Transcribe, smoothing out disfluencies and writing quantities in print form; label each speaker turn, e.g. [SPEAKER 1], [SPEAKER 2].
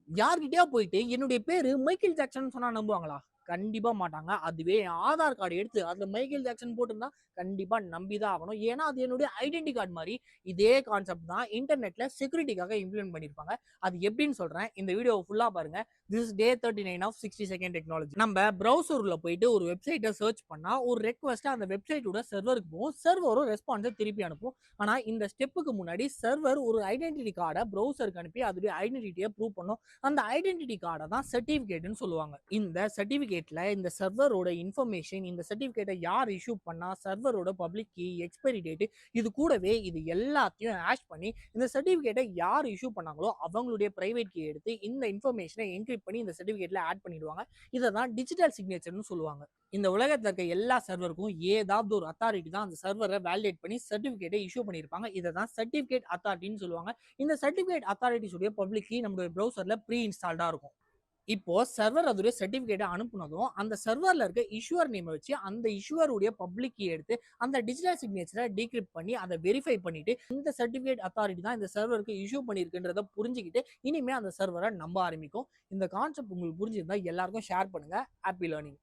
[SPEAKER 1] யார்கிட்டயா போயிட்டு என்னுடைய பேரு மைக்கேல் ஜாக்சன் சொன்னா நம்புவாங்களா? கண்டிப்பா மாட்டாங்க. அதுவே என் ஆதார் கார்டு எடுத்து அதுல மைக்கேல் ஜாக்சன் போட்டிருந்தா கண்டிப்பா நம்பி தான் ஆகணும். ஏன்னா, அது என்னுடைய ஐடென்டி கார்டு மாரி. இதே கான்செப்ட் தான் இன்டர்நெட்ல செக்யூரிட்டிக்காக இம்ப்ளிமெண்ட் பண்ணியிருப்பாங்க. அது எப்படின்னு சொல்றேன். இந்த வீடியோவ ஃபுல்லா பாருங்க. This is day 39 of 60 second technology. நம்ம பிரவுசர்ல போயிட்டு ஒரு வெப்சைட்ட சர்ச் பண்ணா, ஒரு ரெக்வெஸ்ட் அந்த வெப்சைட்டோட சர்வருக்கு போகும். சர்வரும் ரெஸ்பான்ஸ திருப்பி அனுப்பும். ஆனா, இந்த ஸ்டெப்புக்கு முன்னாடி சர்வர் ஒரு ஐடென்டிட்டி கார்ட பிரவுசருக்கு அனுப்பி அதோட ஐடென்டிட்டிய ப்ரூவ் பண்ணும். அந்த ஐடென்டிட்டி கார்டை தான் சர்டிபிகேட்னு சொல்லுவாங்க. இந்த சர்டிபிகேட்ல இந்த சர்வரோட இன்ஃபர்மேஷன், இந்த சர்டிபிகேட்டை யார் இஷ்யூ பண்ணா, சர்வரோட பப்ளிக் கீ, எக்ஸ்பைரி டேட், இது கூடவே இது எல்லாத்தையும் ஹேஷ் பண்ணி இந்த சர்டிபிகேட்டை யார் இஷ்யூ பண்ணாங்களோ அவங்களுடைய பிரைவேட் கீ எடுத்து இந்த இன்ஃபர்மேஷனை என்கிரிப்ட் பண்ணி இந்த சர்டிபிகேட்ல ஆட் பண்ணிடுவாங்க. இதை தான் டிஜிட்டல் சிக்னேச்சர்னு சொல்லுவாங்க. இந்த உலகத்துல இருக்க எல்லா சர்வருக்கும் ஏதாவது ஒரு அத்தாரிட்டி தான் அந்த சர்வரை வேலிடேட் பண்ணி சர்டிபிகேட்டை இஷ்யூ பண்ணியிருப்பாங்க. இதை தான் சர்டிபிகேட் அத்தாரிட்டின்னு சொல்லுவாங்க. இந்த சர்டிபிகேட் அத்தாரிட்டிஸ் உடைய பப்ளிக் கீ நம்மளுடைய ப்ரௌசர்ல ப்ரீ இன்ஸ்டால்டா இருக்கும். இப்போ சர்வர் அதோட சர்டிபிகேட்டை அனுப்புனதும் அந்த சர்வர்ல இருக்க இஷ்யூவர் நேம் வச்சு அந்த இஷ்யூவருடைய பப்ளிக் கீ எடுத்து அந்த டிஜிட்டல் சிக்னேச்சரை டீக்ரிப்ட் பண்ணி அதை வெரிஃபை பண்ணிட்டு இந்த சர்டிபிகேட் அத்தாரிட்டி தான் இந்த சர்வருக்கு இஷ்யூ பண்ணியிருக்குன்றத புரிஞ்சுக்கிட்டு இனிமே அந்த சர்வரை நம்ப ஆரம்பிக்கும். இந்த கான்செப்ட் உங்களுக்கு புரிஞ்சிருந்தா எல்லாருக்கும் ஷேர் பண்ணுங்க. Happy learning.